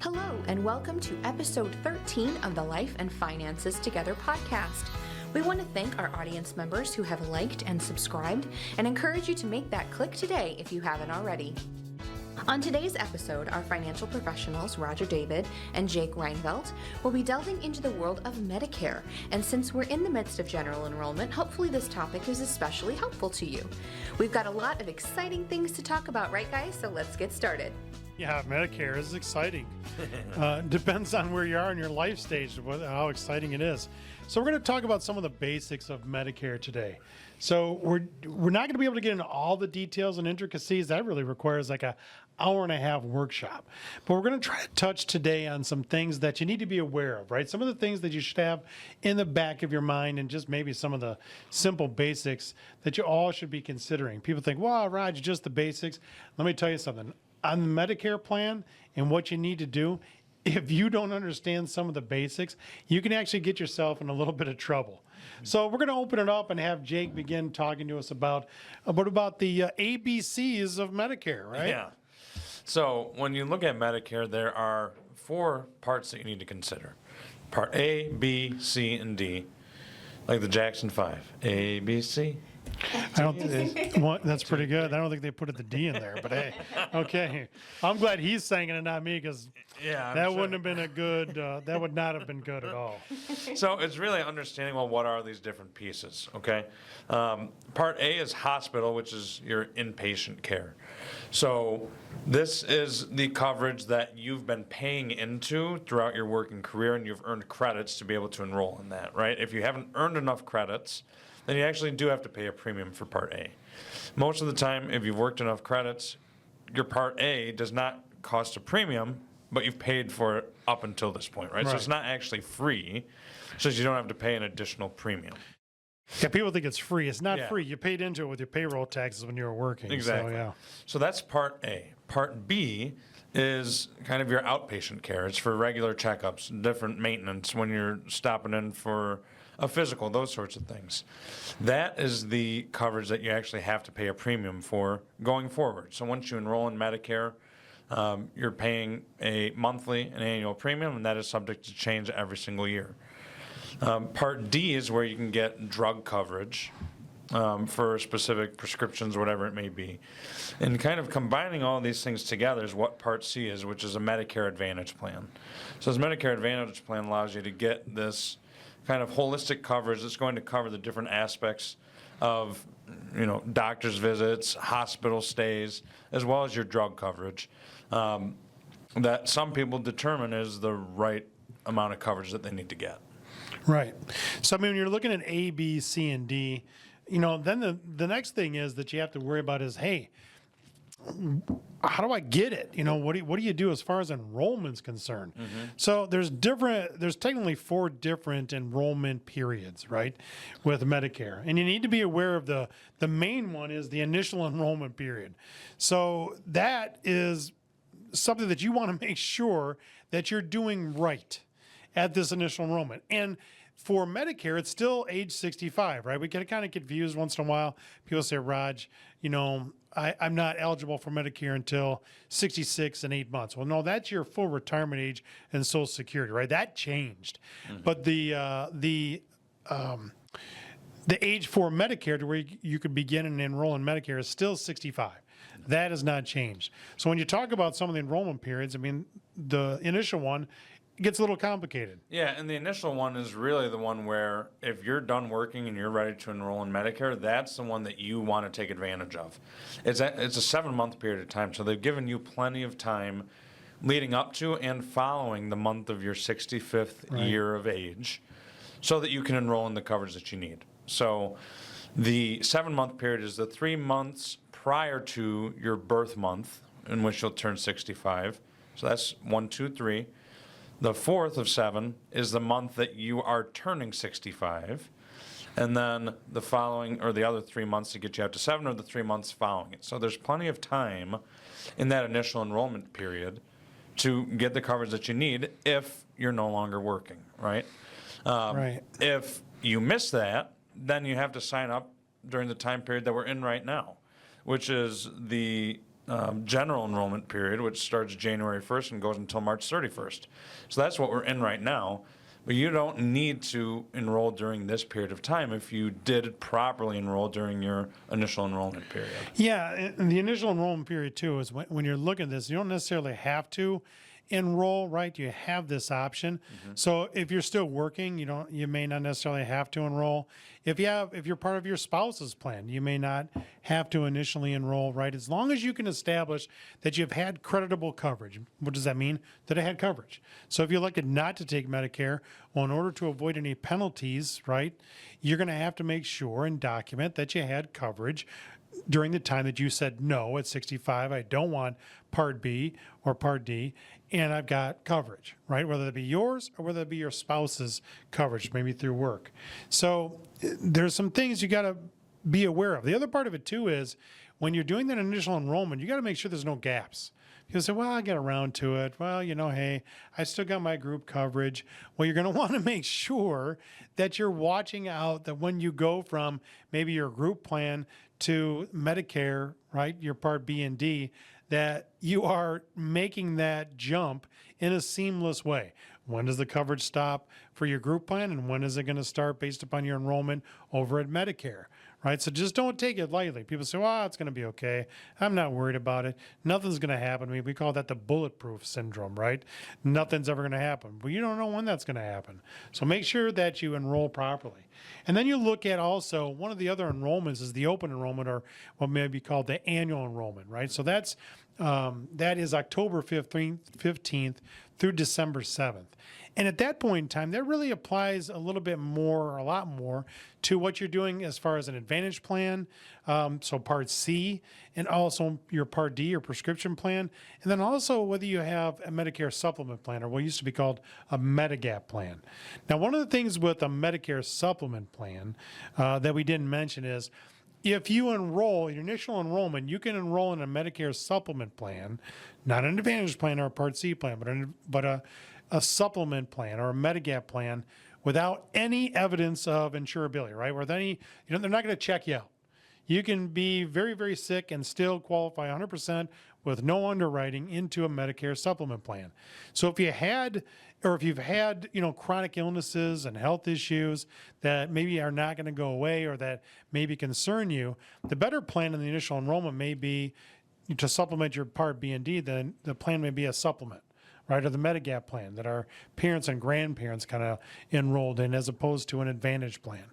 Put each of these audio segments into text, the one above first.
Hello, and welcome to episode 13 of the Life and Finances Together podcast. We want to thank our audience members who have liked and subscribed and encourage you to make that click today if you haven't already. On today's episode, our financial professionals, Roger David and Jake Reinfeldt, will be delving into the world of Medicare. And since we're in the midst of general enrollment, hopefully this topic is especially helpful to you. We've got a lot of exciting things to talk about, right guys? So let's get started. Yeah, Medicare is exciting. Depends on where you are in your life stage, how exciting it is. So we're going to talk about some of the basics of Medicare today. So we're not going to be able to get into all the details and intricacies. That really requires like an hour and a half workshop. But we're going to try to touch today on some things that you need to be aware of, right? Some of the things that you should have in the back of your mind, and just maybe some of the simple basics that you all should be considering. People think, well, Raj, just the basics. Let me tell you something. On the Medicare plan and what you need to do, if you don't understand some of the basics, you can actually get yourself in a little bit of trouble. So we're going to open it up and have Jake begin talking to us about the ABCs of Medicare, right? Yeah. So when you look at Medicare, there are 4 parts that you need to consider. Part A, B, C, and D, like the Jackson 5. A, B, C. That's pretty good. I don't think they put the D in there, but hey, okay. I'm glad he's saying it and not me, because wouldn't have been that would not have been good at all. So it's really understanding, well, what are these different pieces, okay? Part A is hospital, which is your inpatient care. So this is the coverage that you've been paying into throughout your working career, and you've earned credits to be able to enroll in that, right? If you haven't earned enough credits, then you actually do have to pay a premium for Part A. Most of the time, if you've worked enough credits, your Part A does not cost a premium, but you've paid for it up until this point, right? So it's not actually free, so you don't have to pay an additional premium. Yeah, people think it's free. It's not free. You paid into it with your payroll taxes when you were working. Exactly. So that's Part A. Part B is kind of your outpatient care. It's for regular checkups, different maintenance when you're stopping in for a physical, those sorts of things. That is the coverage that you actually have to pay a premium for going forward. So once you enroll in Medicare, you're paying a monthly and annual premium, and that is subject to change every single year. Part D is where you can get drug coverage for specific prescriptions, whatever it may be. And kind of combining all these things together is what Part C is, which is a Medicare Advantage plan. So this Medicare Advantage plan allows you to get this kind of holistic coverage that's going to cover the different aspects of, doctor's visits, hospital stays, as well as your drug coverage, that some people determine is the right amount of coverage that they need to get. Right. So, I mean, when you're looking at A, B, C, and D, then the next thing is that you have to worry about is, hey, how do I get it? What do you do as far as enrollment's concerned? Mm-hmm. So there's technically 4 different enrollment periods, right, with Medicare. And you need to be aware of the main one is the initial enrollment period. So that is something that you want to make sure that you're doing right at this initial enrollment. And for Medicare, it's still age 65, right? We get kind of confused once in a while. People say, Raj, I'm not eligible for Medicare until 66 and 8 months. Well, no, that's your full retirement age and Social Security, right? That changed. Mm-hmm. But the age for Medicare to where you could begin and enroll in Medicare is still 65. That has not changed. So when you talk about some of the enrollment periods, I mean, the initial one, it gets a little complicated. Yeah, and the initial one is really the one where if you're done working and you're ready to enroll in Medicare, that's the one that you want to take advantage of. It's a 7-month period of time, so they've given you plenty of time leading up to and following the month of your 65th year of age so that you can enroll in the coverage that you need. So the 7-month period is the 3 months prior to your birth month in which you'll turn 65. So that's 1, 2, 3. The 4th of 7 is the month that you are turning 65. And then the following, or the other 3 months to get you up to 7, or the 3 months following it. So there's plenty of time in that initial enrollment period to get the coverage that you need if you're no longer working, right? If you miss that, then you have to sign up during the time period that we're in right now, which is the general enrollment period, which starts January 1st and goes until March 31st. So that's what we're in right now. But you don't need to enroll during this period of time if you did properly enroll during your initial enrollment period. Yeah, and the initial enrollment period too is when you're looking at this, you don't necessarily have to enroll, right? You have this option. So if you're still working, you may not necessarily have to enroll. If you're part of your spouse's plan, you may not have to initially enroll, right? As long as you can establish that you've had creditable coverage. What does that mean? That it had coverage. So if you elected not to take Medicare, well, in order to avoid any penalties, right, you're going to have to make sure and document that you had coverage during the time that you said, no, at 65, I don't want Part B or Part D, and I've got coverage, right? Whether it be yours or whether it be your spouse's coverage, maybe through work. So there's some things you got to be aware of. The other part of it too is when you're doing that initial enrollment, you got to make sure there's no gaps. You say, well, I get around to it. Well, hey, I still got my group coverage. Well, you're going to want to make sure that you're watching out that when you go from maybe your group plan to Medicare, right, your Part B and D, that you are making that jump in a seamless way. When does the coverage stop for your group plan, and when is it going to start based upon your enrollment over at Medicare, right? So just don't take it lightly. People say, well, it's going to be okay. I'm not worried about it. Nothing's going to happen to me. We call that the bulletproof syndrome, right? Nothing's ever going to happen. But you don't know when that's going to happen. So make sure that you enroll properly. And then you look at also one of the other enrollments is the open enrollment, or what may be called the annual enrollment, right? So that is October 15th through December 7th. And at that point in time, that really applies a little bit more, or a lot more, to what you're doing as far as an Advantage plan, so Part C, and also your Part D or prescription plan, and then also whether you have a Medicare supplement plan, or what used to be called a Medigap plan. Now, one of the things with a Medicare supplement plan that we didn't mention is, if you enroll, your initial enrollment, you can enroll in a Medicare supplement plan, not an Advantage plan or a Part C plan, but a supplement plan or a Medigap plan without any evidence of insurability, right? With any, they're not going to check you out. You can be very, very sick and still qualify 100% with no underwriting into a Medicare supplement plan. So if you've had, chronic illnesses and health issues that maybe are not going to go away or that maybe concern you, the better plan in the initial enrollment may be to supplement your Part B and D. Then the plan may be a supplement, right, or the Medigap plan that our parents and grandparents kind of enrolled in, as opposed to an Advantage plan.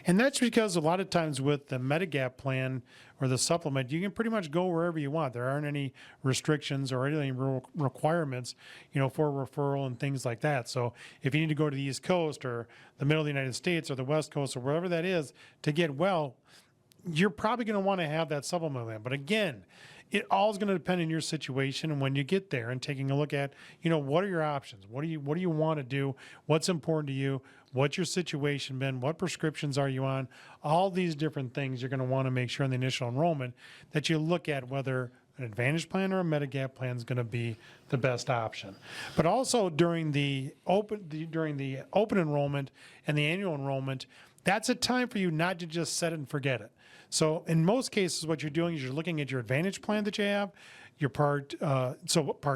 And that's because a lot of times with the Medigap plan or the supplement, you can pretty much go wherever you want. There aren't any restrictions or any requirements, for referral and things like that. So if you need to go to the East Coast or the middle of the United States or the West Coast or wherever that is to get well, you're probably going to want to have that supplement plan. But again, it all is going to depend on your situation and when you get there and taking a look at, what are your options? What do you want to do? What's important to you? What's your situation been? What prescriptions are you on? All these different things you're going to want to make sure in the initial enrollment that you look at whether an Advantage plan or a Medigap plan is going to be the best option. But also during the open enrollment and the annual enrollment, that's a time for you not to just set it and forget it. So in most cases, what you're doing is you're looking at your Advantage plan that you have, your Part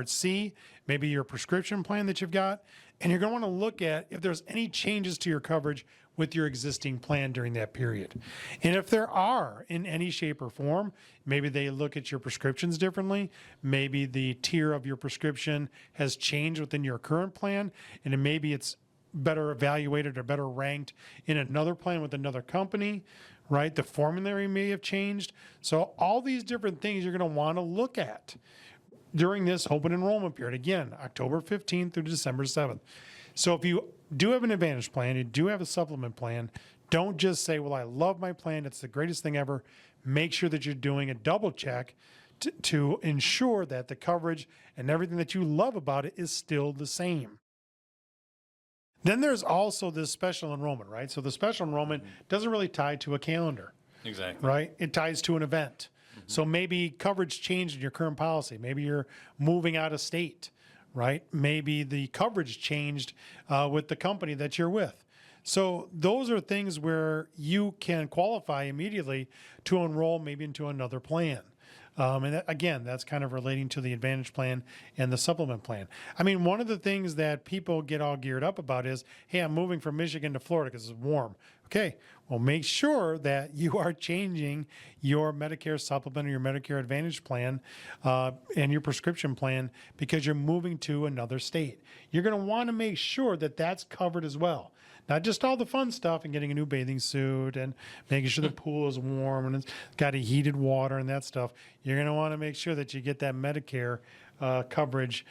C, maybe your prescription plan that you've got, and you're going to want to look at if there's any changes to your coverage with your existing plan during that period. And if there are in any shape or form, maybe they look at your prescriptions differently, maybe the tier of your prescription has changed within your current plan, and then maybe it's better evaluated or better ranked in another plan with another company, right? The formulary may have changed. So all these different things you're going to want to look at during this open enrollment period. Again, October 15th through December 7th. So if you do have an Advantage plan, you do have a supplement plan, don't just say, well, I love my plan, it's the greatest thing ever. Make sure that you're doing a double check to ensure that the coverage and everything that you love about it is still the same. Then there's also this special enrollment, right? So the special enrollment doesn't really tie to a calendar. Exactly. Right? It ties to an event. So maybe coverage changed in your current policy. Maybe you're moving out of state, right? Maybe the coverage changed with the company that you're with. So those are things where you can qualify immediately to enroll maybe into another plan. Again, that's kind of relating to the Advantage plan and the supplement plan. I mean, one of the things that people get all geared up about is, hey, I'm moving from Michigan to Florida because it's warm. Okay, well, make sure that you are changing your Medicare supplement or your Medicare Advantage plan and your prescription plan because you're moving to another state. You're going to want to make sure that that's covered as well. Not just all the fun stuff and getting a new bathing suit and making sure the pool is warm and it's got a heated water and that stuff. You're going to want to make sure that you get that Medicare coverage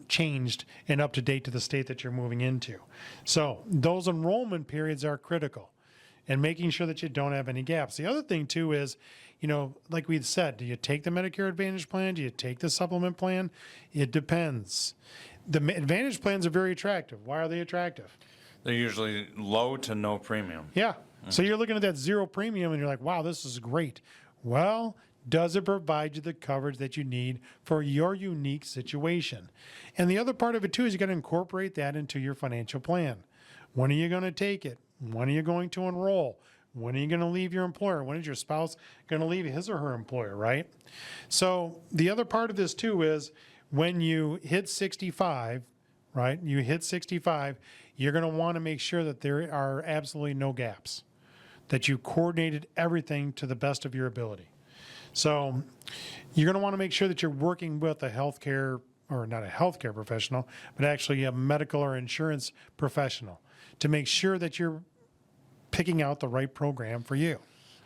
changed and up to date to the state that you're moving into. So those enrollment periods are critical and making sure that you don't have any gaps. The other thing too is, like we said, do you take the Medicare Advantage plan? Do you take the supplement plan? It depends. The Advantage plans are very attractive. Why are they attractive? They're usually low to no premium. Yeah. So you're looking at that zero premium and you're like, wow, this is great. Well, does it provide you the coverage that you need for your unique situation? And the other part of it too is you got to incorporate that into your financial plan. When are you going to take it? When are you going to enroll? When are you going to leave your employer? When is your spouse going to leave his or her employer, right? So the other part of this too is when you hit 65, right? You hit 65, you're going to want to make sure that there are absolutely no gaps, that you coordinated everything to the best of your ability. So you're going to want to make sure that you're working with a healthcare, or not a healthcare professional, but actually a medical or insurance professional to make sure that you're picking out the right program for you.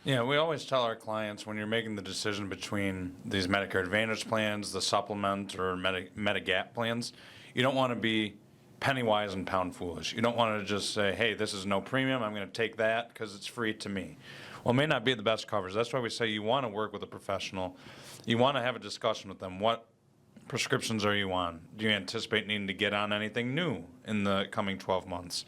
Yeah, we always tell our clients when you're making the decision between these Medicare Advantage plans, the supplement, or Medigap plans, you don't want to be penny wise and pound foolish. You don't want to just say, hey, this is no premium, I'm going to take that because it's free to me. Well, it may not be the best coverage. That's why we say you want to work with a professional. You want to have a discussion with them. What prescriptions are you on? Do you anticipate needing to get on anything new in the coming 12 months?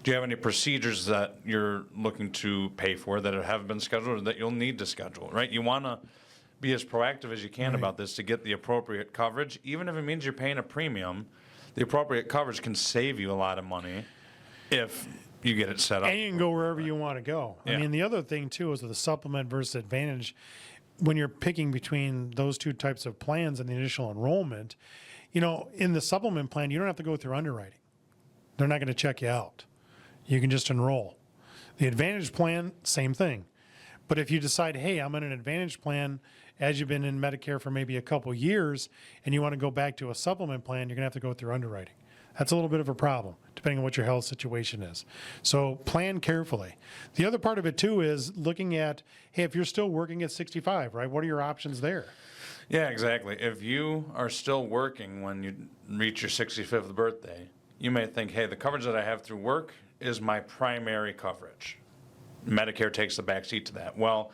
Do you have any procedures that you're looking to pay for that have been scheduled or that you'll need to schedule, right? You want to be as proactive as you can about this to get the appropriate coverage. Even if it means you're paying a premium, the appropriate coverage can save you a lot of money if you get it set up. And you can go wherever you want to go. Yeah. I mean, the other thing too is with the supplement versus Advantage, when you're picking between those two types of plans and the initial enrollment, in the supplement plan, you don't have to go through underwriting. They're not going to check you out. You can just enroll. The Advantage plan, same thing. But if you decide, hey, I'm in an Advantage plan as you've been in Medicare for maybe a couple years and you want to go back to a supplement plan, you're going to have to go through underwriting. That's a little bit of a problem, depending on what your health situation is. So plan carefully. The other part of it, too, is looking at, hey, if you're still working at 65, right, what are your options there? Yeah, exactly. If you are still working when you reach your 65th birthday, you may think, hey, the coverage that I have through work is my primary coverage. Medicare takes the back seat to that. Well,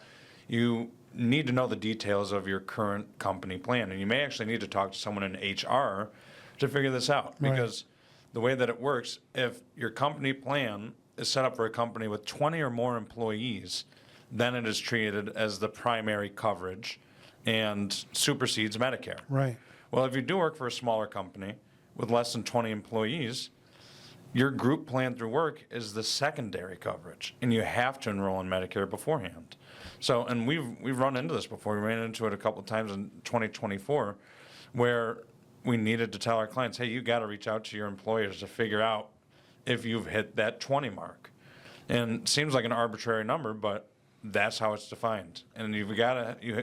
you need to know the details of your current company plan, and you may actually need to talk to someone in HR to figure this out. Because the way that it works, if your company plan is set up for a company with 20 or more employees, then it is treated as the primary coverage and supersedes Medicare. Right. Well, if you do work for a smaller company with less than 20 employees, your group plan through work is the secondary coverage, and you have to enroll in Medicare beforehand. So, and we've run into this before. We ran into it a couple of times in 2024, where we needed to tell our clients, hey, you got to reach out to your employers to figure out if you've hit that 20 mark. And it seems like an arbitrary number, but that's how it's defined. And you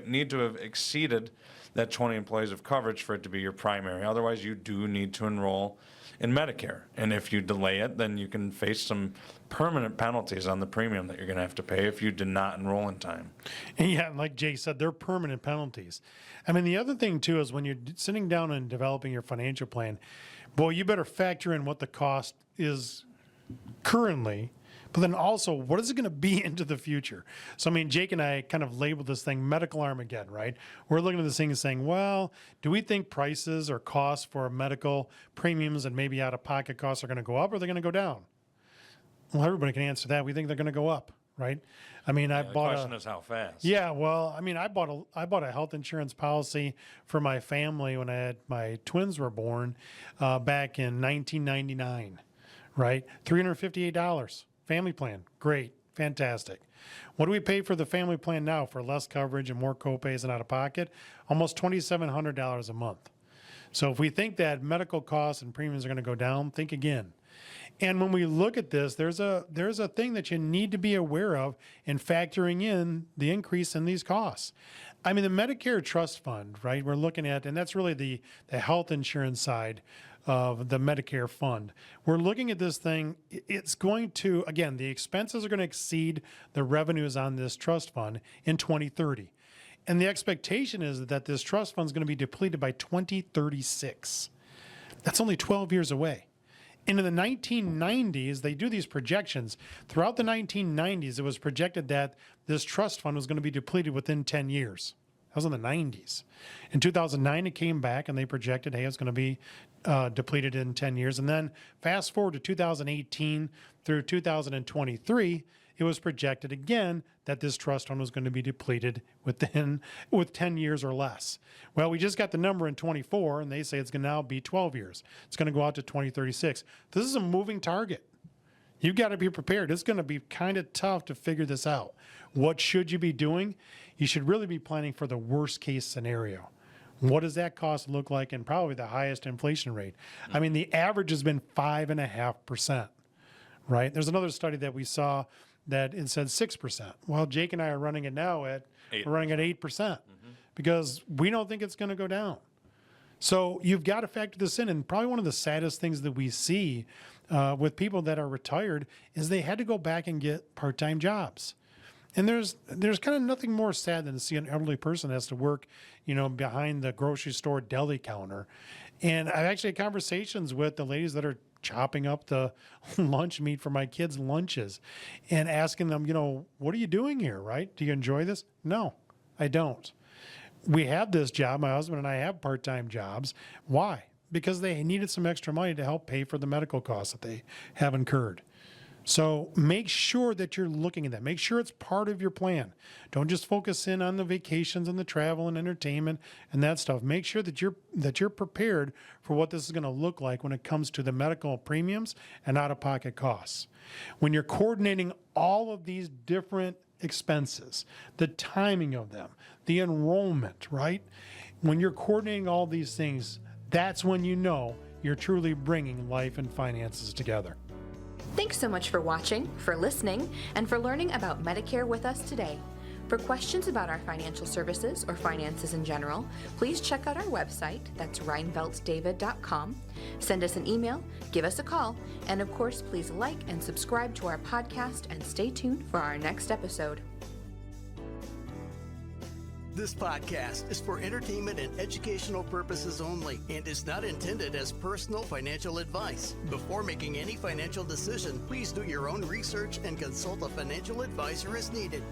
need to have exceeded that 20 employees of coverage for it to be your primary. Otherwise, you do need to enroll in Medicare. And if you delay it, then you can face some permanent penalties on the premium that you're going to have to pay if you did not enroll in time. And yeah, like Jay said, they're permanent penalties. I mean, the other thing too is when you're sitting down and developing your financial plan, boy, you better factor in what the cost is currently, but then also what is it going to be into the future? So, I mean, Jake and I kind of labeled this thing medical Armageddon, right? We're looking at this thing and saying, well, do we think prices or costs for medical premiums and maybe out-of-pocket costs are going to go up or are they going to go down? Well, everybody can answer that. We think they're going to go up, right? I mean, The question is how fast. Yeah, well, I mean, I bought a health insurance policy for my family when my twins were born back in 1999, right? $358, family plan, great, Fantastic. What do we pay for the family plan now for less coverage and more copays and out of pocket? Almost $2,700 a month. So if we think that medical costs and premiums are going to go down, think again. And when we look at this, there's a thing that you need to be aware of in factoring in the increase in these costs. I mean, the Medicare Trust Fund, right, we're looking at, and that's really the health insurance side of the Medicare fund. We're looking at this thing, it's going to, again, the expenses are going to exceed the revenues on this trust fund in 2030. And the expectation is that this trust fund is going to be depleted by 2036. That's only 12 years away. And in the 1990s, they do these projections. Throughout the 1990s, it was projected that this trust fund was going to be depleted within 10 years. That was in the 90s. In 2009, it came back and they projected, hey, it's going to be depleted in 10 years. And then fast forward to 2018 through 2023, it was projected again that this trust fund was going to be depleted with 10 years or less. Well, we just got the number in 24, and they say it's going to now be 12 years. It's going to go out to 2036. This is a moving target. You've got to be prepared. It's going to be kind of tough to figure this out. What should you be doing? You should really be planning for the worst case scenario. What does that cost look like? And probably the highest inflation rate. I mean, the average has been 5.5%, right? There's another study that we saw that it said 6%. Well, Jake and I are running it now at 8%, because we don't think it's going to go down. So you've got to factor this in. And probably one of the saddest things that we see with people that are retired is they had to go back and get part-time jobs. And there's kind of nothing more sad than to see an elderly person that has to work, behind the grocery store deli counter. And I've actually had conversations with the ladies that are chopping up the lunch meat for my kids' lunches and asking them, what are you doing here, right? Do you enjoy this? No, I don't. We have this job. My husband and I have part-time jobs. Why? Because they needed some extra money to help pay for the medical costs that they have incurred. So make sure that you're looking at that. Make sure it's part of your plan. Don't just focus in on the vacations and the travel and entertainment and that stuff. Make sure that you're prepared for what this is going to look like when it comes to the medical premiums and out-of-pocket costs. When you're coordinating all of these different expenses, the timing of them, the enrollment, right? When you're coordinating all these things, that's when you know you're truly bringing life and finances together. Thanks so much for watching, for listening, and for learning about Medicare with us today. For questions about our financial services or finances in general, please check out our website, that's reinveltdavid.com. Send us an email, give us a call, and of course, please like and subscribe to our podcast and stay tuned for our next episode. This podcast is for entertainment and educational purposes only and is not intended as personal financial advice. Before making any financial decision, please do your own research and consult a financial advisor as needed.